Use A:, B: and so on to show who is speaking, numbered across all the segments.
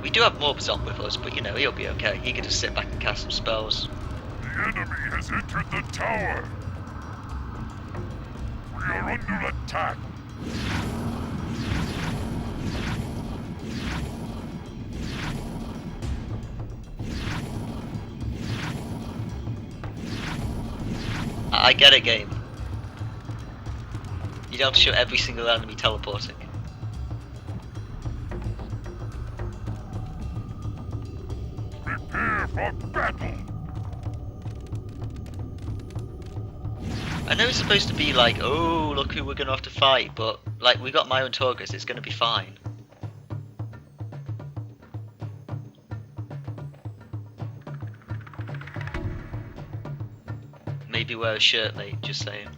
A: We do have Morbzon with us, but you know, he'll be okay. He can just sit back and cast some spells.
B: The enemy has entered the tower. We are under attack.
A: I get it, game. You don't have to show every single enemy teleporting.
B: Prepare for battle.
A: I know it's supposed to be like, oh, look who we're gonna have to fight, but like we got my own Torgus, it's gonna be fine. Maybe wear a shirt, mate, just saying.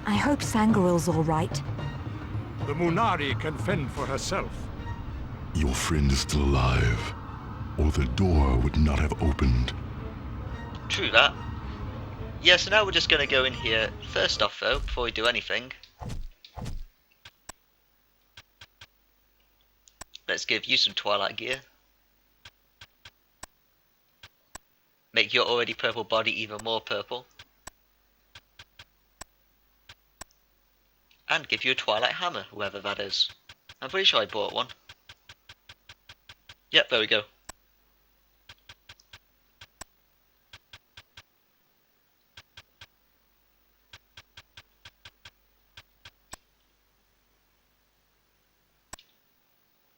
C: I hope Sangreel's all right.
D: The Munari can fend for herself.
B: Your friend is still alive, or the door would not have opened.
A: True that. Yeah, so now we're just gonna go in here. First off though, before we do anything, let's give you some Twilight gear. Make your already purple body even more purple. And give you a Twilight hammer, whoever that is. I'm pretty sure I bought one. Yep, there we go.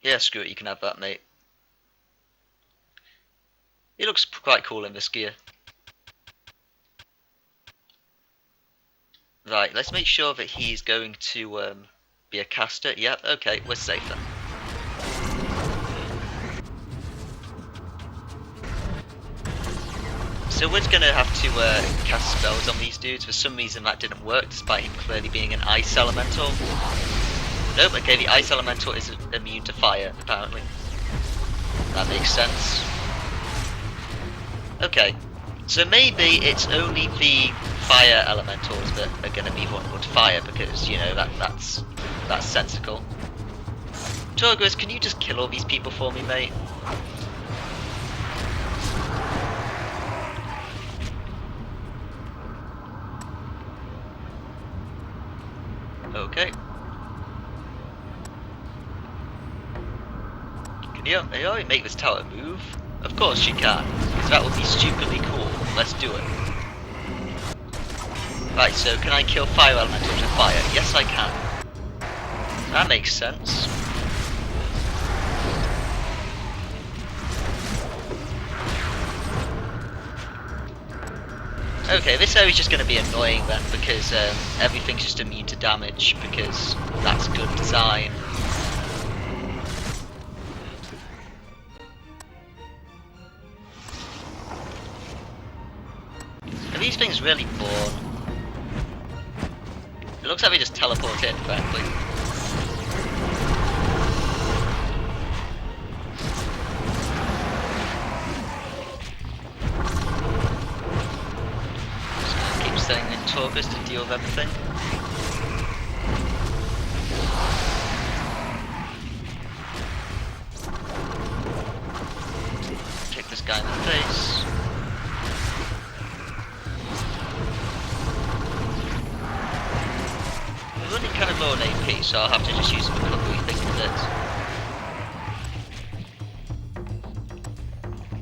A: Yeah, screw it, you can have that, mate. He looks quite cool in this gear. Right, let's make sure that he's going to be a caster. Yep, okay, we're safe then. So we're going to have to cast spells on these dudes. For some reason that didn't work, despite him clearly being an ice elemental. Nope, okay, the ice elemental is immune to fire, apparently. That makes sense. Okay, so maybe it's only the fire elementals that are going to be vulnerable to fire, because, you know, that's sensical. Torgus, can you just kill all these people for me, mate? Okay. Can you make this tower move? Of course she can, because that would be stupidly cool. Let's do it. Right, so can I kill fire elementals with fire? Yes, I can. That makes sense. Okay, this area's just going to be annoying then, because everything's just immune to damage, because that's good design. Are these things really born? It looks like they just teleport in, frankly. Staying in Torgus to deal with everything. Kick this guy in the face. We're running kind of low on AP, so I'll have to just use some recovery thing with it.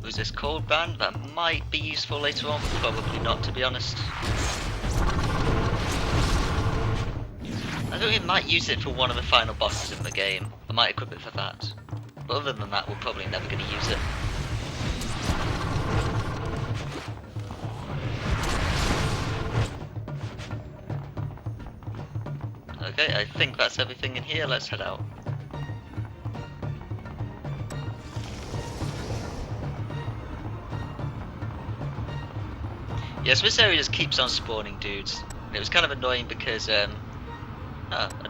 A: Who's this cold band? That might be useful later on, but probably not, to be honest. I think we might use it for one of the final bosses in the game. I might equip it for that. But other than that, we're probably never going to use it. Okay, I think that's everything in here. Let's head out. Yes, this area just keeps on spawning dudes. And it was kind of annoying because an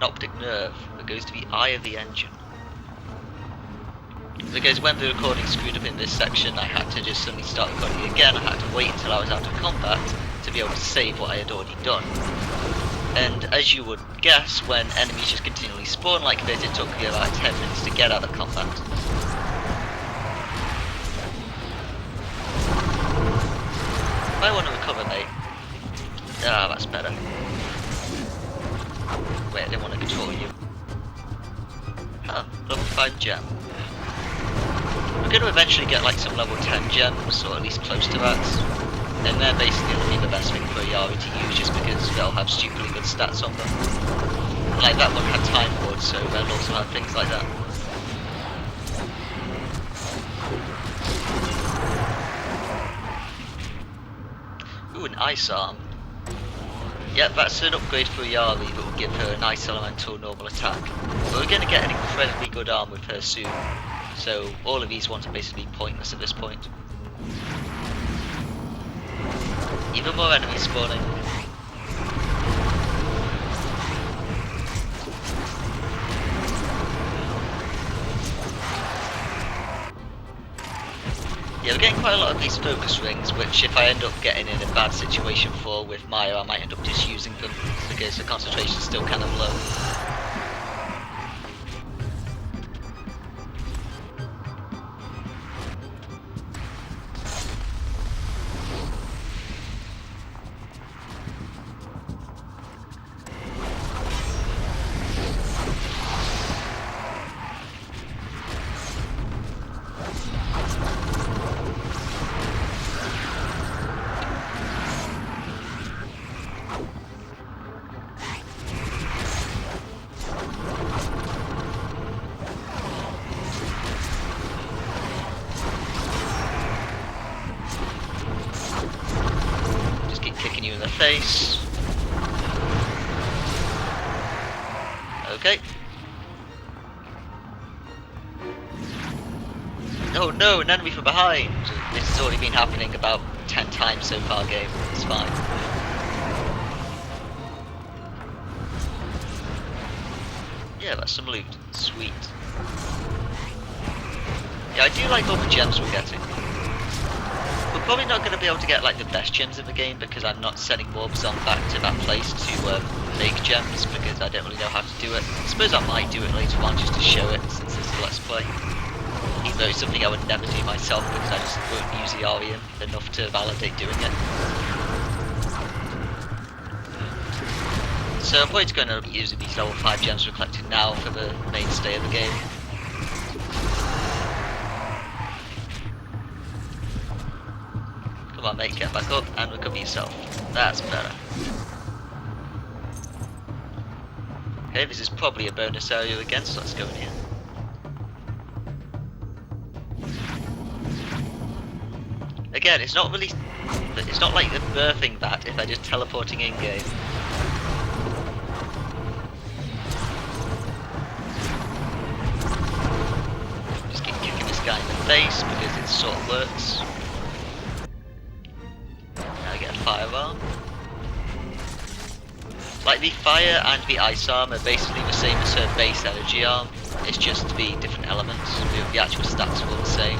A: optic nerve that goes to the eye of the engine. Because when the recording screwed up in this section, I had to just suddenly start recording again. I had to wait until I was out of combat to be able to save what I had already done. And as you would guess, when enemies just continually spawn like this, it took me about 10 minutes to get out of combat. I want to recover, mate. Ah, that's better. Wait, I didn't want to control you. Huh, level 5 gem. We're going to eventually get like some level 10 gems, or at least close to that. And they're basically going to be the best thing for Yeaaahh to use, just because they'll have stupidly good stats on them. Like that one had time boards, so they'll also have things like that. Ooh, an ice arm. Yep, that's an upgrade for Yeaaahh that will give her an ice elemental normal attack. But we're going to get an incredibly good arm with her soon. So all of these ones are basically pointless at this point. Even more enemies spawning. Yeah, we're getting quite a lot of these focus rings, which if I end up getting in a bad situation for with Maya, I might end up just using them because the concentration is still kind of low. Face. Okay. Oh no, an enemy from behind! This has already been happening about 10 times so far, game. It's fine. Yeah, that's some loot. Sweet. Yeah, I do like all the gems we're getting. We're probably not going to be able to get like the best gems in the game because I'm not sending mobs on back to that place to make gems because I don't really know how to do it. I suppose I might do it later on just to show it since it's a let's play. Even though it's something I would never do myself because I just won't use the Arian enough to validate doing it. So I'm probably going to be using these level 5 gems we're collecting now for the mainstay of the game. Come on mate, get back up and recover yourself. That's better. Okay, this is probably a bonus area again, so let's go in here. Again, it's not really... It's not like the birthing that if they're just teleporting in-game. Just keep kicking this guy in the face because it sort of works. Firearm. Like the fire and the ice arm are basically the same as her base energy arm, it's just the different elements, the actual stats are all the same.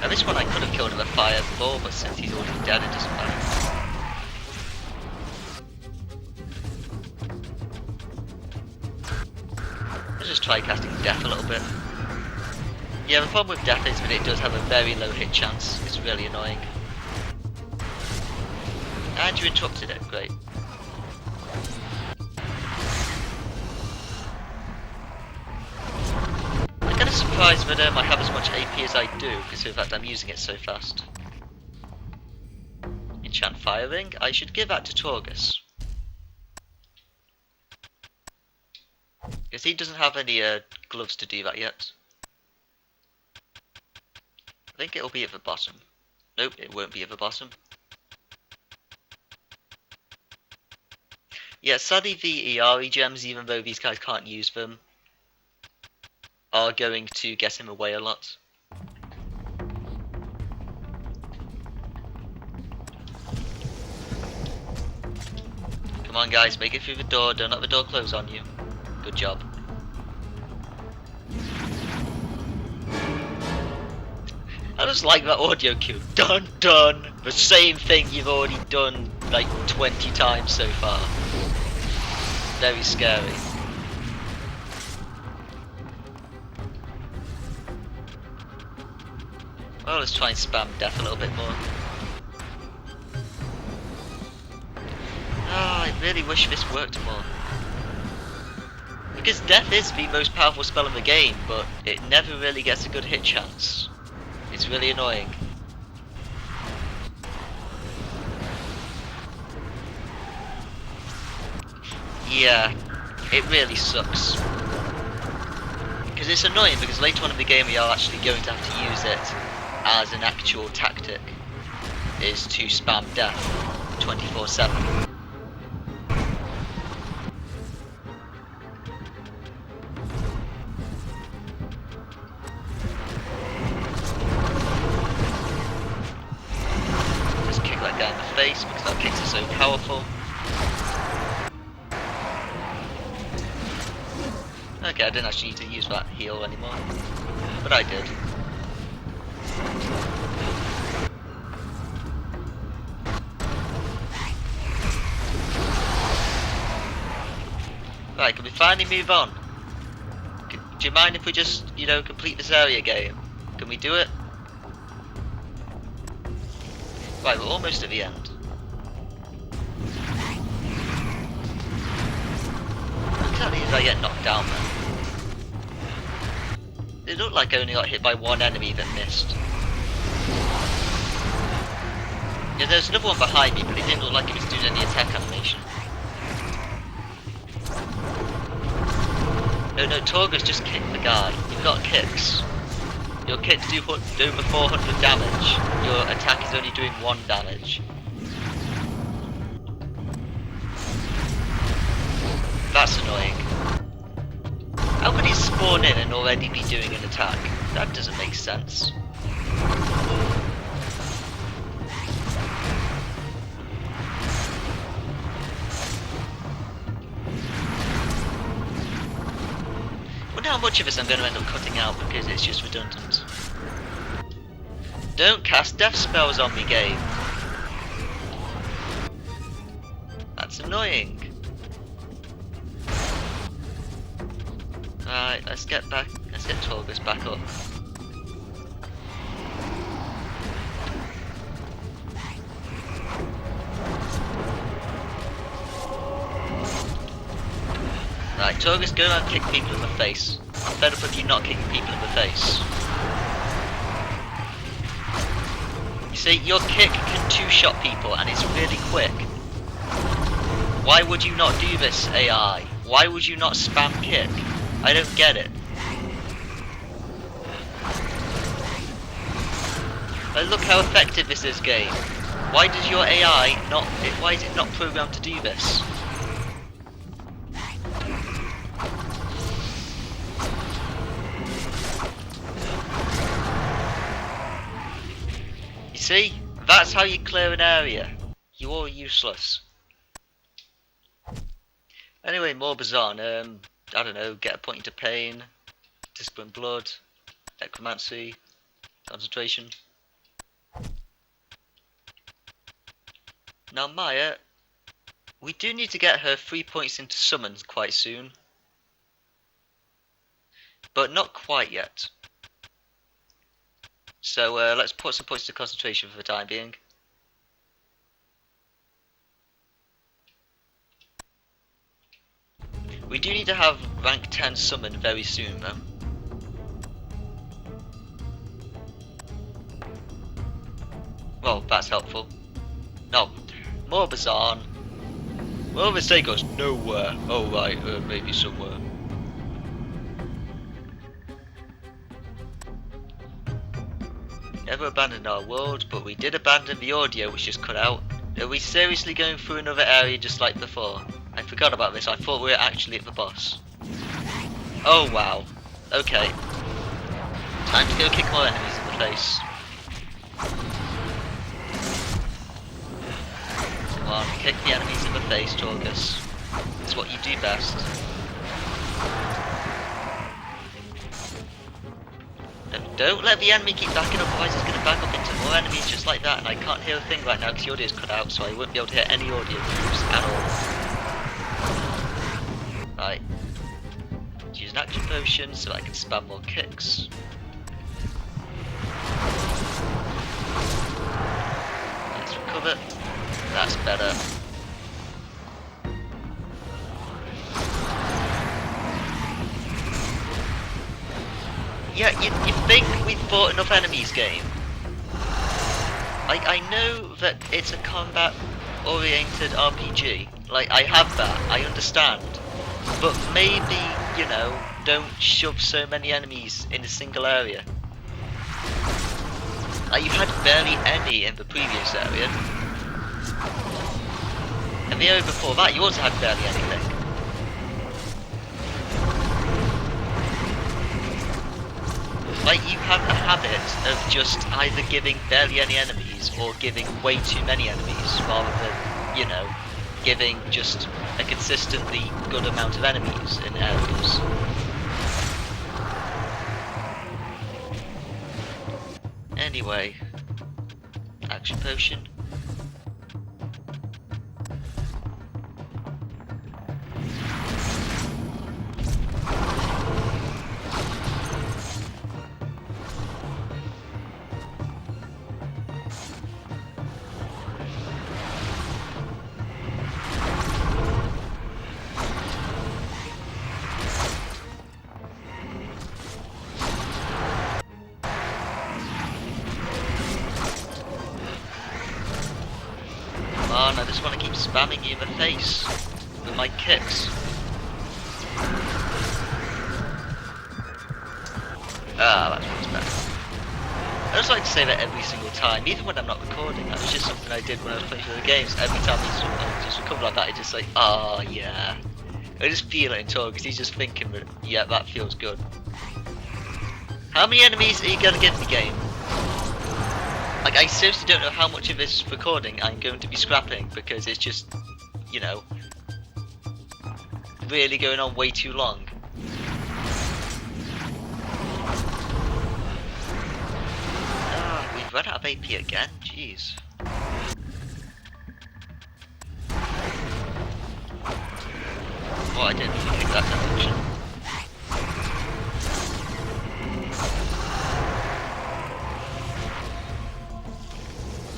A: Now this one I could have killed with a fireball, but since he's already dead it doesn't matter. Just try casting Death a little bit. Yeah, the problem with Death is that it does have a very low hit chance. It's really annoying. And you interrupted it, great. I'm kind of surprised that I have as much AP as I do, because in fact I'm using it so fast. Enchant Firing, I should give that to Torgus. Because he doesn't have any gloves to do that yet. I think it'll be at the bottom. Nope, it won't be at the bottom. Yeah, sadly the Yeaaahh gems, even though these guys can't use them, are going to get him away a lot. Come on guys, make it through the door, don't let the door close on you. Good job. I just like that audio cue. Dun dun! The same thing you've already done like 20 times so far. Very scary. Well, let's try and spam death a little bit more. Ah, I really wish this worked more. Because death is the most powerful spell in the game, but it never really gets a good hit chance. It's really annoying. Yeah, it really sucks. Because it's annoying because later on in the game we are actually going to have to use it as an actual tactic, is to spam death 24/7. Just kick that guy in the face because that kicks are so powerful. Okay, I didn't actually need to use that heal anymore, but I did. Right, can we finally move on? Do you mind if we just, you know, complete this area game? Can we do it? Right, we're almost at the end. Exactly as I get knocked down then. It looked like I only got hit by one enemy that missed. Yeah, there's another one behind me, but it didn't look like it was doing any attack animation. No, Torga's just kicked the guy. You've got kicks. Your kicks do over 400 damage. Your attack is only doing 1 damage. That's annoying. How could he spawn in and already be doing an attack? That doesn't make sense. How much of this I'm going to end up cutting out because it's just redundant. Don't cast death spells on me, game. That's annoying. Right, let's get Torgus back up. Right, Torgus, go and kick people in the face. I'm fed up with you not kicking people in the face. You see, your kick can two-shot people and it's really quick. Why would you not do this, AI? Why would you not spam kick? I don't get it. Look how effective this is, game. Why does your AI not... why is it not programmed to do this? See? That's how you clear an area. You're all useless. Anyway, more bizarre. I don't know, get a point into pain, discipline blood, necromancy, concentration. Now Maya, we do need to get her 3 points into summons quite soon. But not quite yet. So let's put some points to concentration for the time being. We do need to have rank 10 summon very soon though. Well, that's helpful. No, more bizarre. Well, the say goes nowhere. Oh right, maybe somewhere. Never abandoned our world, but we did abandon the audio which is cut out. Are we seriously going through another area just like before? I forgot about this, I thought we were actually at the boss. Oh wow. Okay. Time to go kick more enemies in the face. Come on, kick the enemies in the face, Torgus. It's what you do best. Don't let the enemy keep backing up, otherwise it's going to back up into more enemies just like that, and I can't hear a thing right now because the audio is cut out, so I won't be able to hear any audio cues at all. Right. Let's use an action potion so I can spam more kicks. Let's recover. That's better. Yeah, you think we've fought enough enemies, game? Like, I know that it's a combat-oriented RPG. Like, I have that, I understand. But maybe, you know, don't shove so many enemies in a single area. Like, you had barely any in the previous area. And the area before that, you also had barely anything. Like, you have a habit of just either giving barely any enemies or giving way too many enemies, rather than, you know, giving just a consistently good amount of enemies in areas. Anyway, action potion. Come on, I just want to keep spamming you in the face with my kicks. Ah, that's much better. I just like to say that every single time, even when I'm not recording. That was just something I did when I was playing through the games. Every time I just recover like that, it's just like, oh yeah. I just feel it in total because he's just thinking that, yeah, that feels good. How many enemies are you gonna give me, game? Like, I seriously don't know how much of this recording I'm going to be scrapping because it's just, you know, really going on way too long. Ah, we've run out of AP again, jeez. Well, I didn't really take that direction.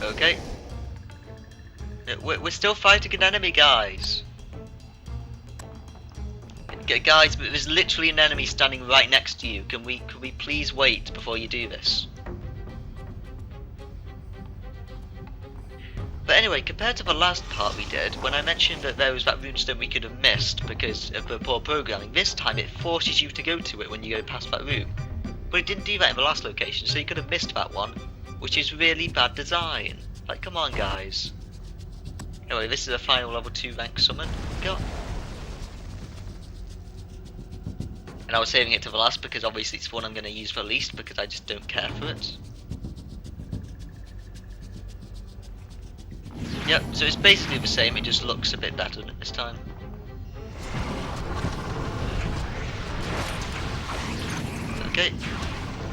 A: Okay. We're still fighting an enemy, guys. Guys, but there's literally an enemy standing right next to you. Can we please wait before you do this? But anyway, compared to the last part we did, when I mentioned that there was that runestone we could have missed because of the poor programming, this time it forces you to go to it when you go past that room. But it didn't do that in the last location, so you could have missed that one, which is really bad design. Like, come on, guys. Anyway, this is a final level 2 rank summon. Go on. And I was saving it to the last because obviously it's the one I'm going to use the least because I just don't care for it. Yep, so it's basically the same, it just looks a bit better this time. Okay.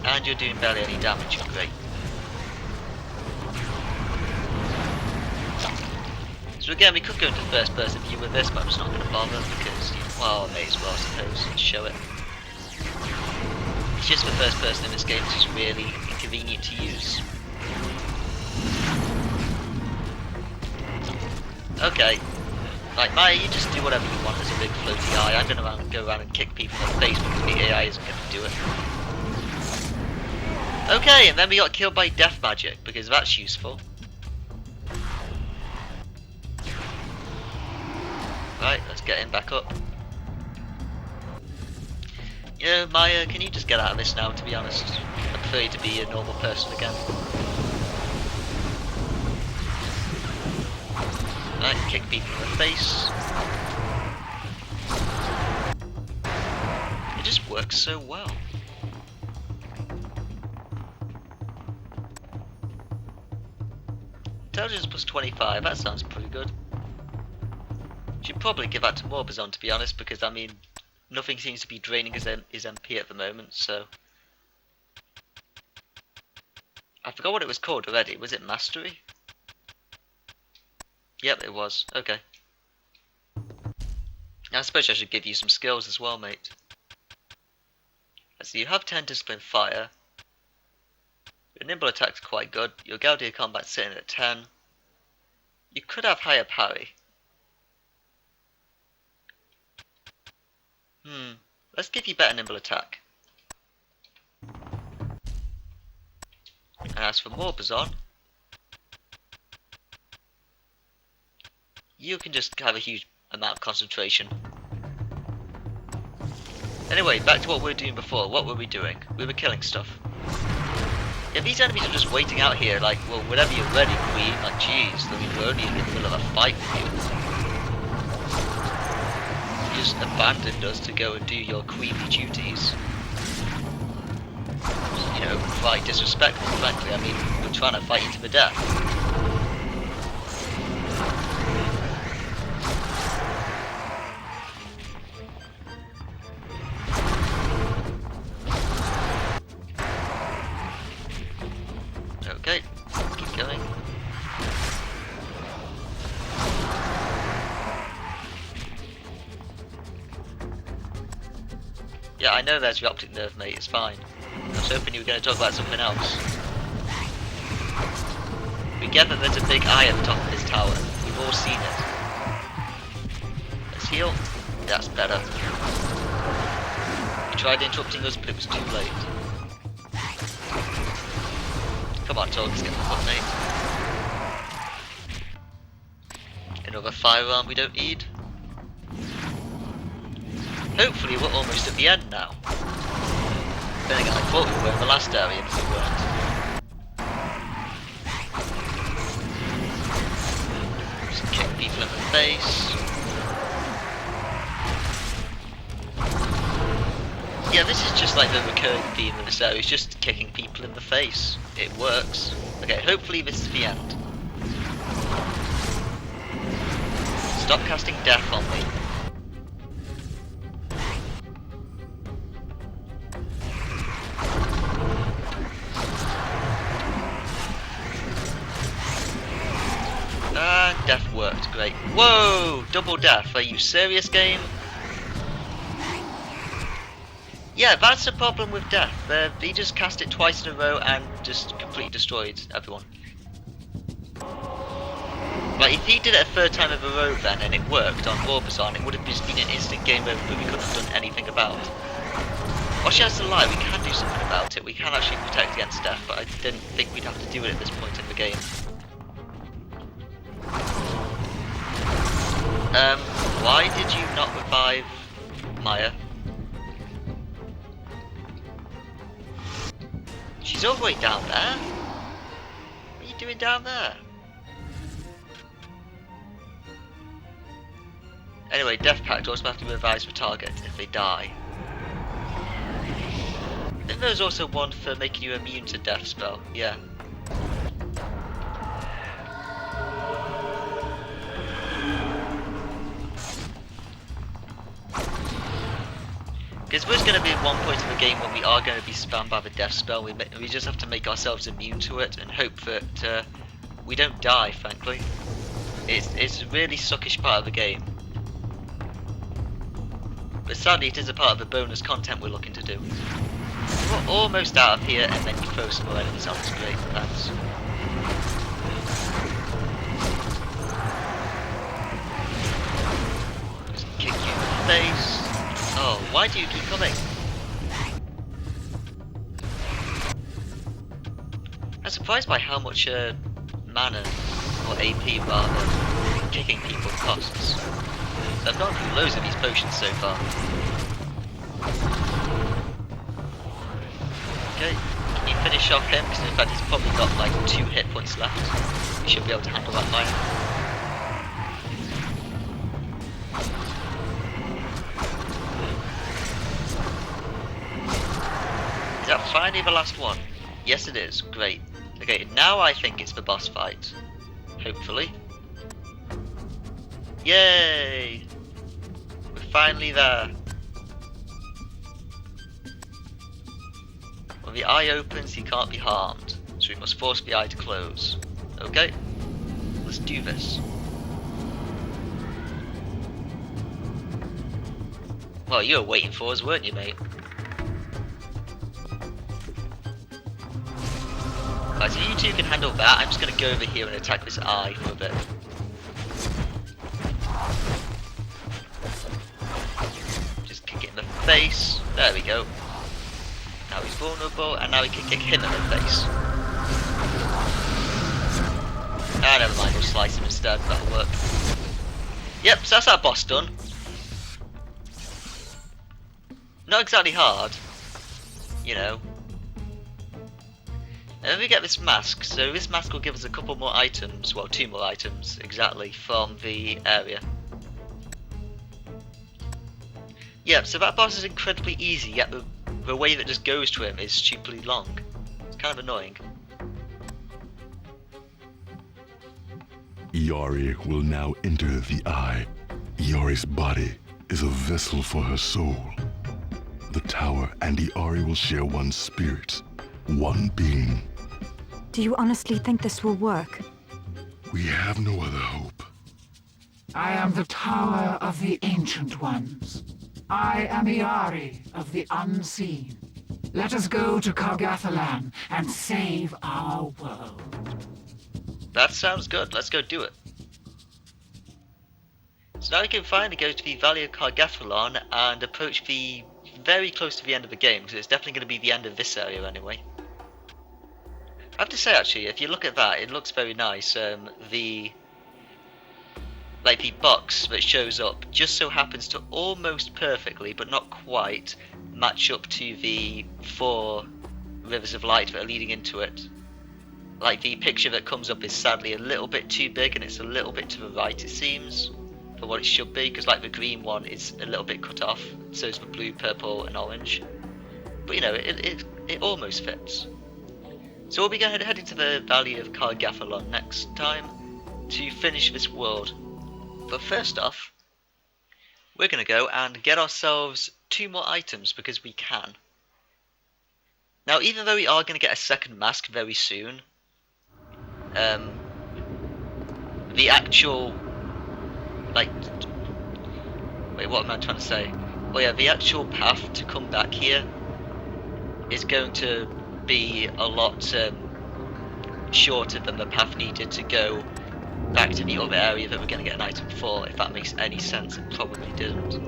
A: And you're doing barely any damage, great. So again, we could go into first person view with this, but I'm just not going to bother because, well, I may as well, I suppose, and show it. It's just the first person in this game, which is really inconvenient to use. Okay. Like, Maya, you just do whatever you want as a big floaty eye. I'm going to go around and kick people in the face because the AI isn't going to do it. Okay, and then we got killed by death magic because that's useful. Right, let's get him back up. You know, Maya, can you just get out of this now, to be honest? I prefer you to be a normal person again. Right, kick people in the face. It just works so well. Intelligence plus 25, that sounds pretty good. Should probably give that to Morbazon, to be honest, because I mean, nothing seems to be draining his MP at the moment, so. I forgot what it was called already. Was it Mastery? Yep, it was. Okay. I suppose I should give you some skills as well, mate. So you have 10 Discipline Fire. Your Nimble Attack's quite good. Your Gaudier Combat's sitting at 10. You could have higher parry. Let's give you better Nimble Attack. And as for Morbazon, you can just have a huge amount of concentration. Anyway, back to what we were doing before. What were we doing? We were killing stuff. Yeah, these enemies are just waiting out here like, well, whenever you're ready, Queen. Like, jeez, I mean, we're only in the middle of a fight with you. You just abandoned us to go and do your queenly duties. You know, quite disrespectful, frankly. I mean, we're trying to fight you to the death. Okay, keep going. Yeah, I know there's your optic nerve, mate, it's fine. I was hoping you were going to talk about something else. We get that there's a big eye at the top of this tower. We've all seen it. Let's heal. That's better. You tried interrupting us, but it was too late. Come on, Torgus, get the foot, mate. Another firearm we don't need. Hopefully we're almost at the end now. Then again, I thought we were in the last area, but we weren't. Just kick people in the face. Yeah, this is just like the recurring theme of this area, it's just kicking people in the face. It works. Okay, hopefully this is the end. Stop casting death on me. Death worked, great. Whoa! Double death, are you serious, game? Yeah, that's the problem with death. They just cast it twice in a row and just completely destroyed everyone. Like, if he did it a third time in a row then and it worked on Morbazon, it would have just been an instant game over that we couldn't have done anything about. Or she has to lie, we can do something about it. We can actually protect against death, but I didn't think we'd have to do it at this point in the game. Why did you not revive Maya? She's all the way down there? What are you doing down there? Anyway, Death Pact also have to revise the target if they die. Then there's also one for making you immune to death spell, yeah. Because there's going to be one point in the game when we are going to be spammed by the death spell. We just have to make ourselves immune to it and hope that we don't die, frankly. It's a really suckish part of the game. But sadly it is a part of the bonus content we're looking to do. We're almost out of here and then you throw some more enemies on. It's great, thanks. Just kick you in the face. Oh, why do you keep coming? I'm surprised by how much mana, or AP rather, kicking people costs. I've gone through loads of these potions so far. Okay, can you finish off him? Because in fact he's probably got like 2 hit points left. You should be able to handle that fine. Is that finally the last one? Yes it is, great. Okay, now I think it's the boss fight. Hopefully. Yay! We're finally there. When the eye opens, he can't be harmed. It's So we must force the eye to close. Okay, let's do this. Well, you were waiting for us, weren't you, mate? Right, so you two can handle that. I'm just going to go over here and attack this eye for a bit. Just kick it in the face. There we go. Now he's vulnerable, and now we can kick him in the face. Ah, never mind, we'll slice him instead, that'll work. Yep, so that's our boss done. Not exactly hard, you know. And then we get this mask, so this mask will give us a couple more items, well 2 more items exactly, from the area. Yeah, so that boss is incredibly easy, yet the way that just goes to him is stupidly long. It's kind of annoying.
B: Yeaaahh will now enter the eye. Yeaaah's body is a vessel for her soul. The tower and Yeaaahh will share one spirit, one being.
C: Do you honestly think this will work?
B: We have no other hope.
E: I am the Tower of the Ancient Ones. I am Yeaaahh of the Unseen. Let us go to Kargathalan and save our world.
A: That sounds good, let's go do it. So now we can finally go to the Valley of Kargathalan and approach the very close to the end of the game, because it's definitely going to be the end of this area anyway. I have to say actually, if you look at that, it looks very nice. The box that shows up just so happens to almost perfectly, but not quite, match up to the 4 rivers of light that are leading into it. Like, the picture that comes up is sadly a little bit too big, and it's a little bit to the right, it seems, for what it should be, because like the green one is a little bit cut off, so is the blue, purple and orange. But you know, it almost fits. So we'll be going heading to the Valley of Kargathalan next time to finish this world. But first off, we're going to go and get ourselves 2 more items because we can. Now, even though we are going to get a second mask very soon, the actual, like, wait, what am I trying to say? Oh yeah, the actual path to come back here is going to be a lot shorter than the path needed to go back to the other area that we're going to get an item for. If that makes any sense, it probably didn't.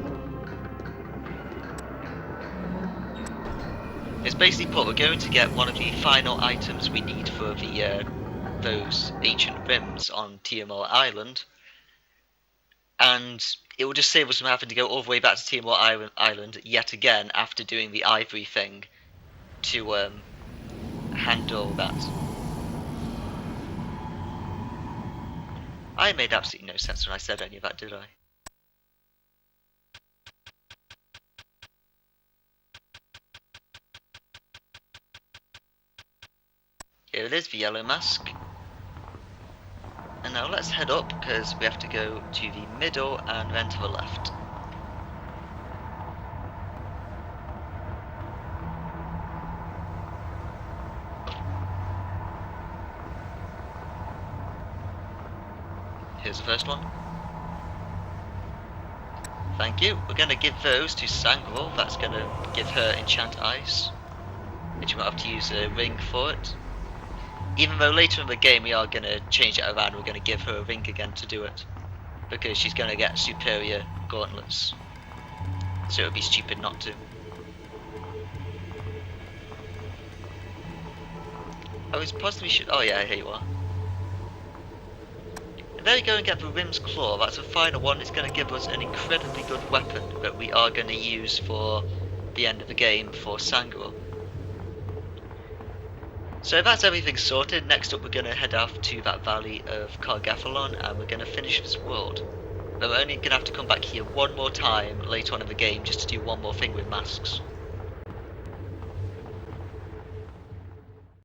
A: It's basically put, we're going to get one of the final items we need for the those ancient rims on Yeaaahh Island, and it will just save us from having to go all the way back to Yeaaahh Island yet again after doing the ivory thing to handle that. I made absolutely no sense when I said any of that, did I? Here it is, the yellow mask. And now let's head up, because we have to go to the middle and then to the left. Here's the first one. Thank you. We're going to give those to Sangral. That's going to give her enchant eyes, which we might have to use a ring for it. Even though later in the game we are going to change it around, we're going to give her a ring again to do it, because she's going to get superior gauntlets, so it would be stupid not to. I was possibly should. Oh yeah, here you are. And there we go and get the Rim's Claw. That's the final one. It's going to give us an incredibly good weapon that we are going to use for the end of the game for Sangral. So that's everything sorted. Next up we're going to head off to that Valley of Kargathalan and we're going to finish this world. But we're only going to have to come back here one more time later on in the game just to do one more thing with masks.